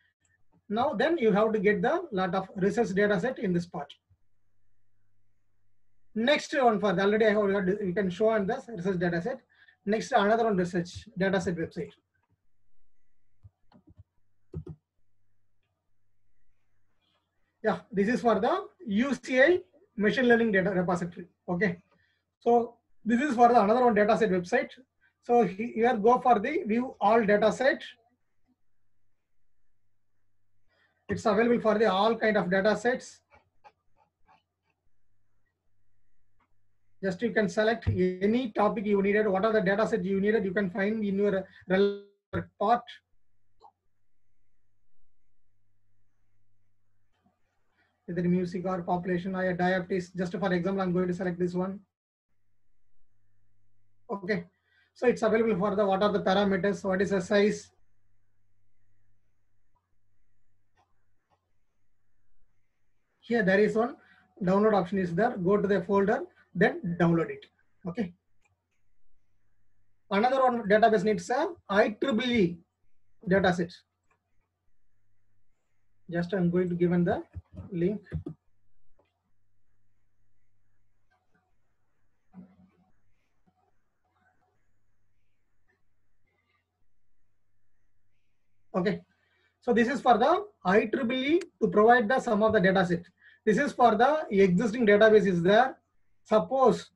now then you have to get the lot of research data set in this part. Next one for the already I have you can show on the research data set. Next another one research data set website. Yeah, this is for the UCI machine learning data repository. Okay, so this is for the another one data set website. So here go for the view all data set. It's available for the all kind of data sets. Just you can select any topic you needed. What are the data sets you needed? You can find in your relevant part. Either music or population or diabetes. Just for example, I'm going to select this one. Okay, so it's available for the what are the parameters, what is the size. Here there is one download option is there. Go to the folder, then download it. Okay. Another one database needs a IEEE dataset. Just I'm going to give in the link. Okay, so this is for the IEEE to provide the some of the data set. This is for the existing database is there. Suppose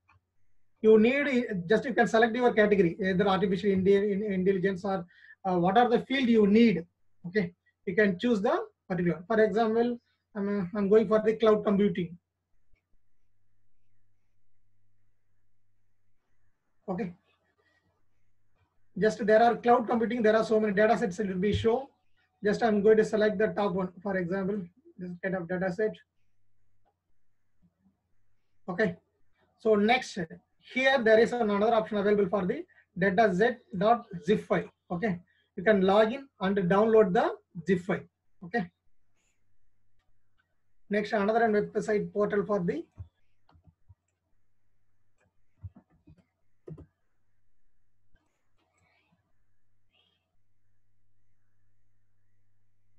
you need just you can select your category, either artificial intelligence or what are the field you need. Okay, you can choose the particular. For example, I'm going for the cloud computing. Okay, just there are cloud computing. There are so many data sets that will be shown. Just I'm going to select the top one. For example, this kind of data set. Okay, so next here there is another option available for the dataset.zip file. Okay, you can log in and download the zip file. Okay, next another website portal for the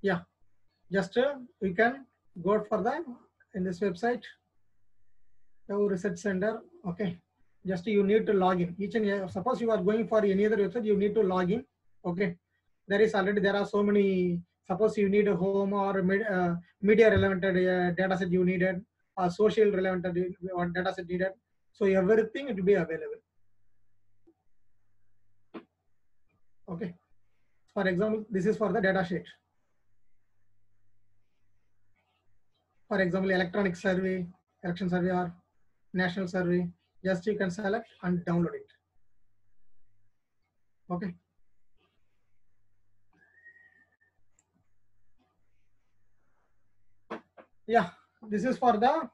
Yeah, just we can go for the in this website Yahoo Research Center. Okay, just you need to log in. Each and suppose you are going for any other website, you need to log in. Okay, there are so many. Suppose you need a home or media relevant data set you needed, or social relevant data set needed. So everything it will be available. Okay, for example, this is for the data sheet. For example, electronic survey, election survey or national survey. Just you can select and download it. Okay. Yeah, this is for the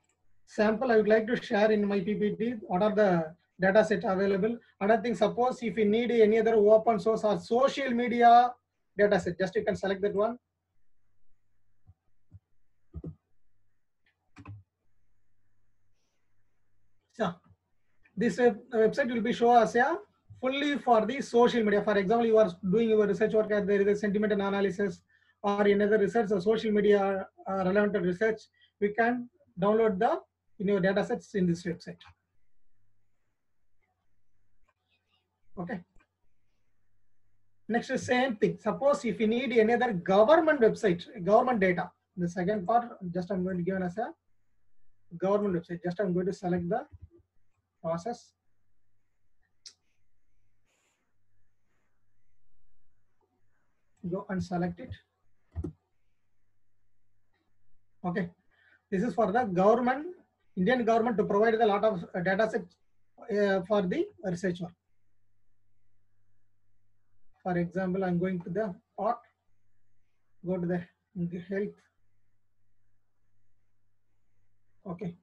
sample I would like to share in my PPT. What are the data set available? Another thing, suppose if you need any other open source or social media data set, just you can select that one. So this website will be show as a fully for the social media. For example, you are doing your research work and there is a sentiment analysis or another research or social media relevant research, we can download the in your data sets in this website. Okay. Next is same thing. Suppose if you need any other government website, government data, the second part, just I'm going to give as a government website. Just I'm going to select the process. Go and select it. Okay. This is for the government, Indian government to provide a lot of data sets for the research work. For example, I'm going to the part, go to the health. Okay.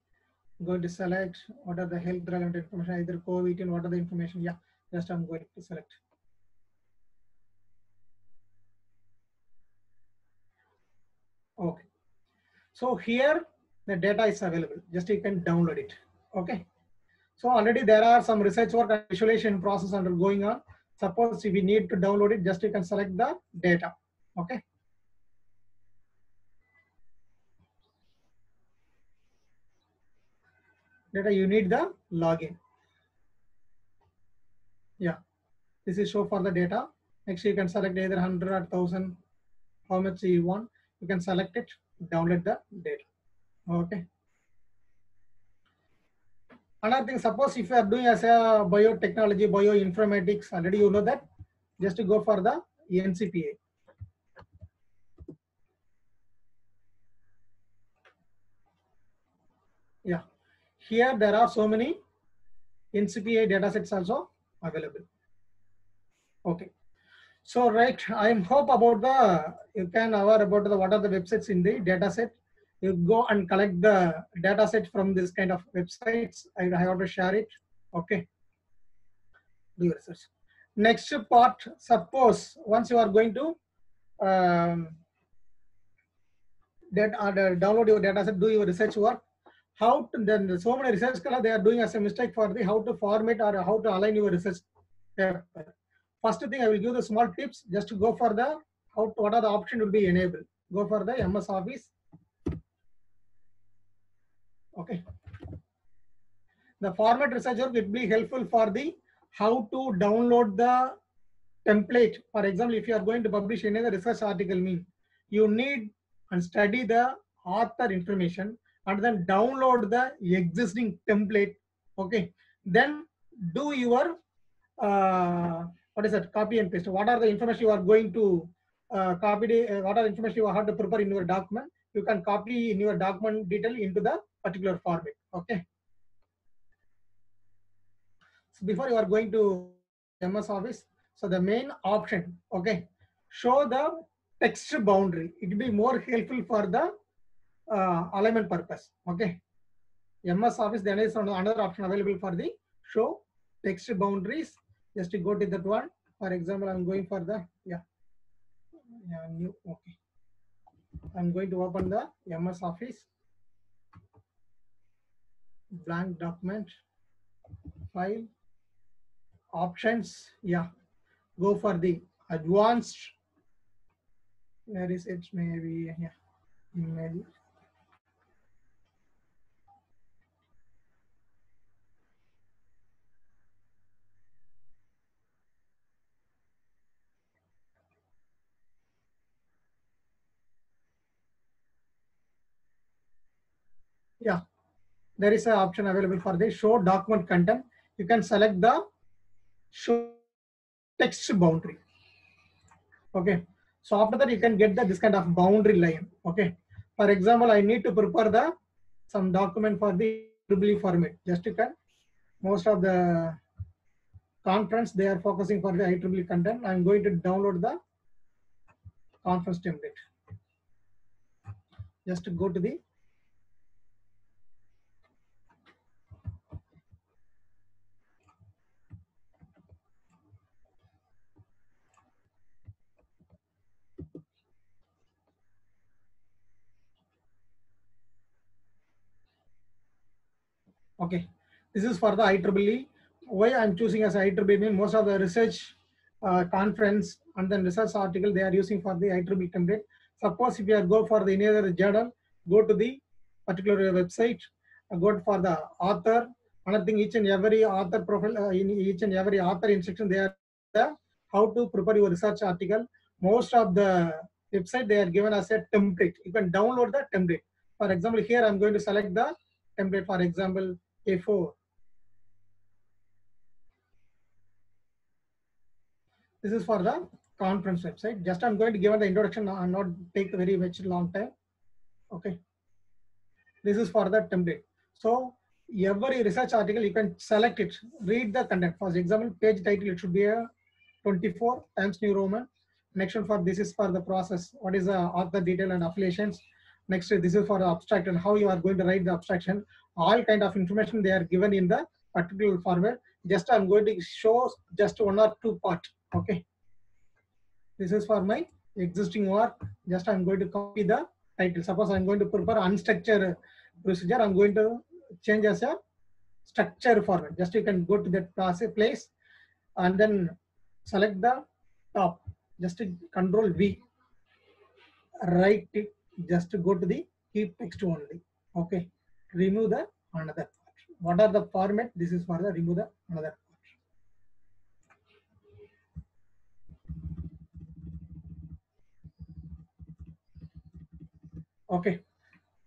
Going to select what are the health relevant information, either COVID and what are the information. Yeah, just I'm going to select. Okay. So here the data is available. Just you can download it. Okay. So already there are some research work and visualization process under going on. Suppose if we need to download it, just you can select the data. Okay. Data you need the login. Yeah. This is show for the data. Next you can select either 100 or 1000, how much you want. You can select it, download the data. Okay. Another thing, suppose if you are doing as a biotechnology, bioinformatics, already you know that, just to go for the NCPA. Yeah, here there are so many NCPA datasets also available. Okay, so right, I hope about the, you can aware about the what are the websites in the dataset. You go and collect the dataset from this kind of websites. I have to share it. Okay, do your research. Next part, suppose once you are going to download your dataset, do your research work. How to, then so many research scholars they are doing as a mistake for the how to format or how to align your research paper. First thing I will give the small tips. Just to go for the how to, what are the options will be enabled. Go for the MS Office. Okay. The format researcher will be helpful for the how to download the template. For example, if you are going to publish any other research article, you need and study the author information and then download the existing template. Okay, then do your what is that, copy and paste. What are the information you are going to copy, what are the information you have to prepare in your document, you can copy in your document detail into the particular format. Okay, so before you are going to MS Office, so the main option, okay, show the text boundary. It will be more helpful for the alignment purpose. Okay, MS Office, then is another option available for the show text boundaries. Just to go to that one. For example, I'm going for the new. Okay, I'm going to open the MS Office blank document file options. Yeah, go for the advanced Where is it? Maybe yeah, email. Yeah, there is an option available for the show document content. You can select the show text boundary. Okay, so after that you can get this kind of boundary line. Okay, for example, I need to prepare some document for the IEEE format. Just you can, most of the conference they are focusing for the IEEE content. I'm going to download the conference template. Just to go to the okay. This is for the IEEE. Why I'm choosing as IEEE mean most of the research conference and then research article they are using for the IEEE template. Suppose if you are go for the any other journal, go to the particular website, go for the author. Another thing, each and every author profile, in each and every author instruction, they are how to prepare your research article. Most of the website they are given as a template. You can download the template. For example, here I'm going to select the template. For example, A4. This is for the conference website. Just I'm going to give the introduction and not take very much long time. Okay. This is for the template. So every research article you can select it, read the content. For example, page title it should be a 24 Times New Roman. Next one for this is for the process. What is the author detail and affiliations? Next this is for the abstract and how you are going to write the abstraction. All kind of information they are given in the particular format. Just I'm going to show just one or two part. Okay. This is for my existing work. Just I'm going to copy the title. Suppose I'm going to prepare unstructured procedure. I'm going to change as a structure format. Just you can go to that place and then select the top. Just Control V. Right click. Just to go to the keep text only. Okay. Remove the another part. What are the format? This is for the remove the another part. Okay.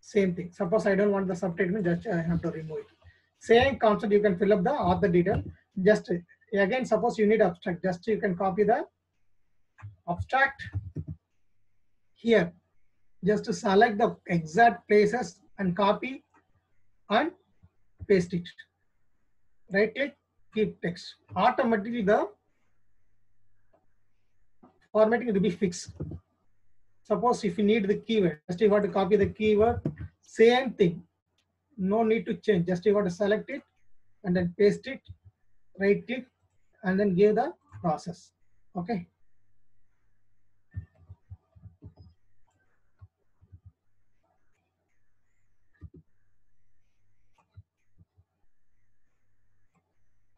Same thing. Suppose I don't want the subtitle, just I have to remove it. Same concept, you can fill up the author detail. Just again, suppose you need abstract, just you can copy the abstract here. Just to select the exact places and copy and paste it. Right click, keep text. Automatically the formatting will be fixed. Suppose if you need the keyword, just you want to copy the keyword, same thing. No need to change. Just you want to select it and then paste it, right click, and then give the process. Okay.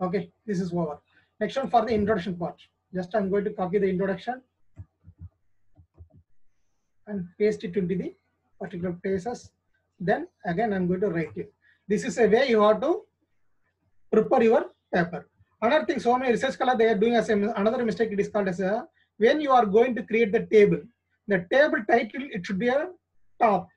Okay, this is over. Next one for the introduction part. Just I'm going to copy the introduction and paste it into the particular places. Then again, I'm going to write it. This is a way you have to prepare your paper. Another thing, so many research scholars they are doing as another mistake. It is called as a when you are going to create the table title it should be a top.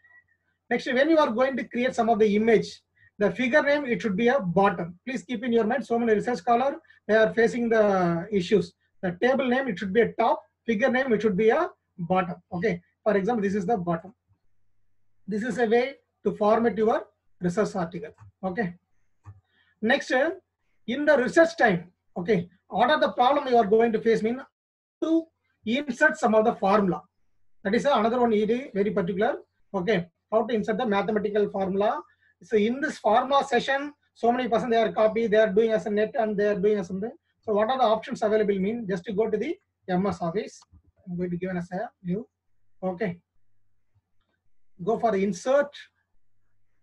Next, when you are going to create some of the image, the figure name it should be a bottom. Please keep in your mind. So many research scholars they are facing the issues. The table name it should be a top. Figure name it should be a bottom. Okay. For example, this is the bottom. This is a way to format your research article. Okay. Next, in the research time, okay, what are the problem you are going to face? Mean to insert some of the formula. That is another one very particular. Okay, how to insert the mathematical formula. So in this formula session, so many person they are copy, they are doing as a net and they are doing as something. So what are the options available? Mean just to go to the MS Office. I'm going to give as a new. Okay. Go for the insert.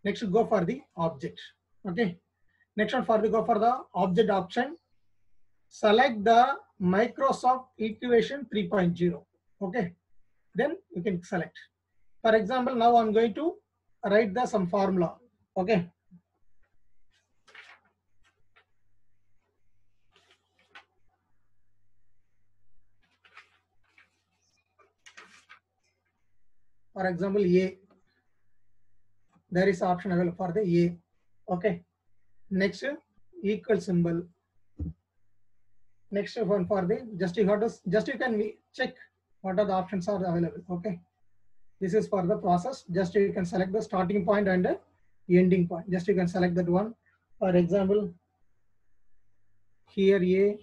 Next, go for the object. Okay. Next one go for the object option. Select the Microsoft Equation 3.0. Okay. then you can select. For example, now I'm going to write some formula. Okay. For example, A. There is option available for the A. Okay. Next, equal symbol. Next one for the you can check what are the options are available. Okay. This is for the process. Just you can select the starting point and the ending point. Just you can select that one. For example, here A,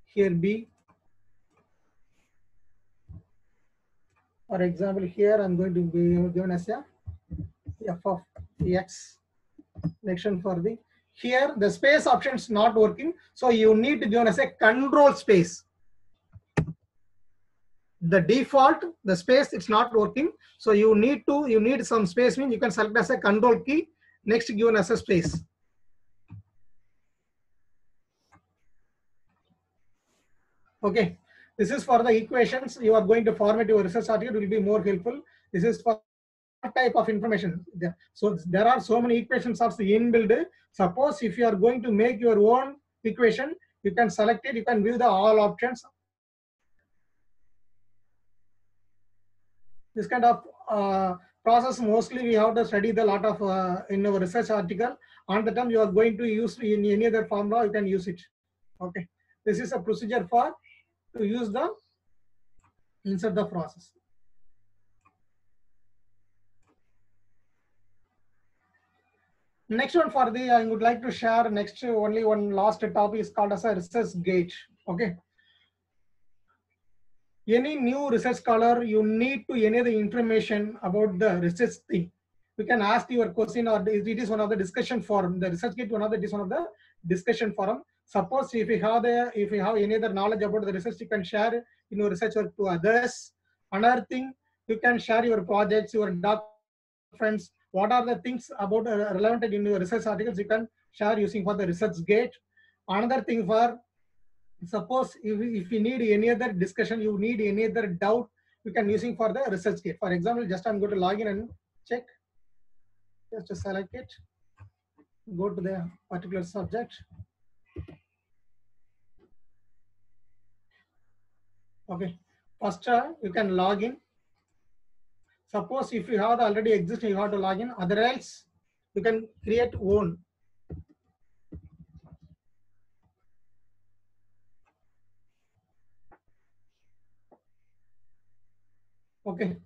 here B. For example, here I'm going to be given as a f of x. Next one for the here the space option is not working, so you need to give as a control space. The default the space it's not working, so you need some space, means you can select as a control key. Next given as a space. Okay, this is for the equations. You are going to format your research article, it will be more helpful. This is for type of information. So there are so many equations of the inbuilt. Suppose if you are going to make your own equation, you can select it, you can view the all options. This kind of process mostly we have to study the lot of in our research article. On the time you are going to use in any other formula, you can use it. Okay, this is a procedure for to use the insert the process. Next one for the I would like to share next only one last topic is called as a research gate. Okay. Any new research scholar, you need to any the information about the research thing. You can ask your question, or it is one of the discussion forum. The research gate one of the discussion forum. Suppose if you have any other knowledge about the research, you can share in your research work to others. Another thing, you can share your projects, your doc friends. What are the things about relevant in your research articles? You can share using for the research gate. Another thing for suppose if you need any other discussion, you need any other doubt, you can using for the research gate. For example, just I'm going to log in and check. Just to select it, go to the particular subject. Okay, first you can log in. Suppose if you have already existing, you have to log in. Otherwise, you can create own. Okay,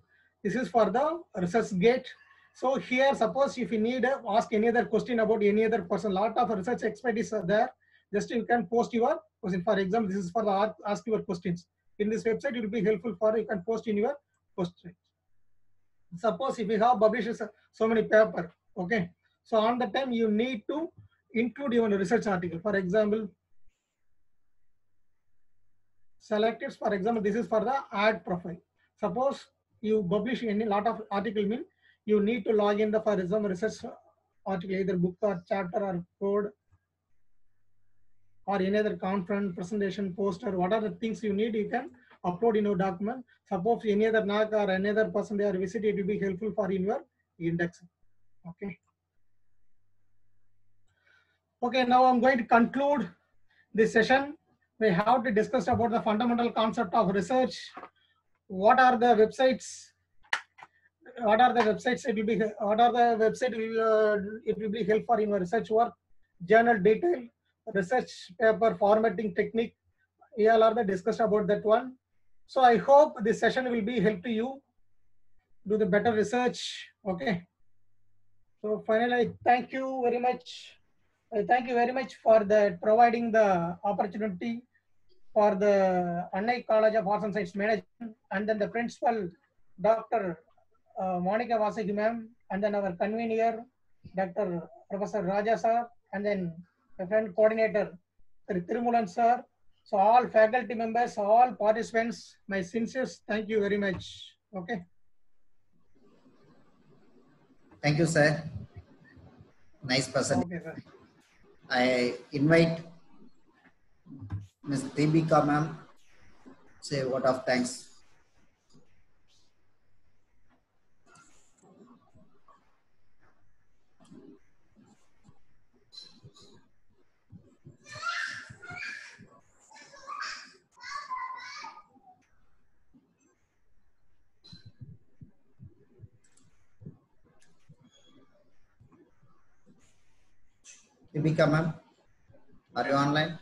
this is for the research gate. So here, suppose if you need ask any other question about any other person, lot of research expertise are there. Just you can post your question. For example, this is for the ask your questions. In this website, it will be helpful for you can post in your question. Suppose if you have published so many paper, okay. So on the time you need to include your research article. For example, select it. For example, this is for the ad profile. Suppose you publish any lot of article, mean you need to log in the for example research article, either book or chapter or code or any other conference presentation poster. What are the things you need, you can upload in your document. Suppose any other NAC or any other person they are visit, it will be helpful for in your index. Okay. Okay, now I'm going to conclude this session. We have to discuss about the fundamental concept of research. What are the websites? What are the websites? It will be. What are the website? It will be helpful in your research work. Journal detail, research paper formatting technique. We all are the discussed about that one. So I hope this session will be help to you do the better research. Okay. So finally, thank you very much. Thank you very much for the providing the opportunity for the Annai College of Arts and Science Management, and then the principal, Dr. Monica Vasagi ma'am, and then our convener, Dr. Professor Raja sir, and then the friend coordinator, Thirumalan sir. So all faculty members, all participants, my sincere thank you very much. Okay. Thank you, sir. Nice person. Okay, sir. I invite Ms. Deepika ma'am, say a word of thanks. Deepika ma'am, are you online?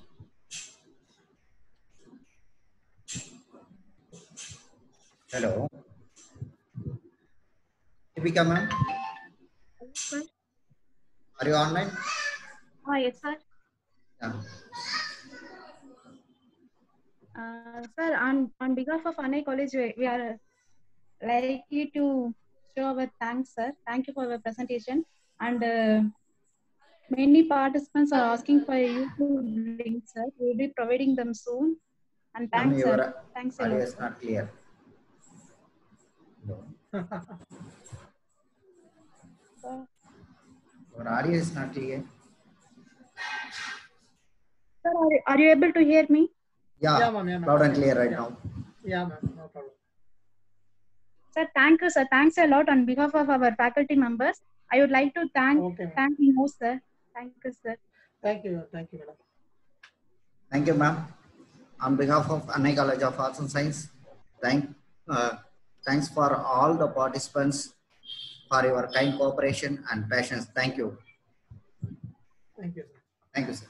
Hello. Deepika ma'am, Sir. are you online? Yes, sir. Yeah. Sir, on behalf of Anai College, we are likely to show our thanks, sir. Thank you for your presentation. And many participants are asking for a YouTube link, sir. We will be providing them soon. And Ma'am, thanks, sir. your Thanks a audio lot, is sir. not clear. No. Sir, Your audio is not clear. sir, are you able to hear me? Yeah, ma'am. Yeah, ma'am. loud and clear right now. Yeah, ma'am. No problem. Sir, thank you, sir. Thanks a lot on behalf of our faculty members. I would like to thank Okay, ma'am. thank you most, sir. Thank you, sir. Thank you, madam. Thank you, ma'am. On behalf of Anai College of Arts and Science, thanks for all the participants for your kind cooperation and patience. Thank you. Thank you, sir. Thank you, sir.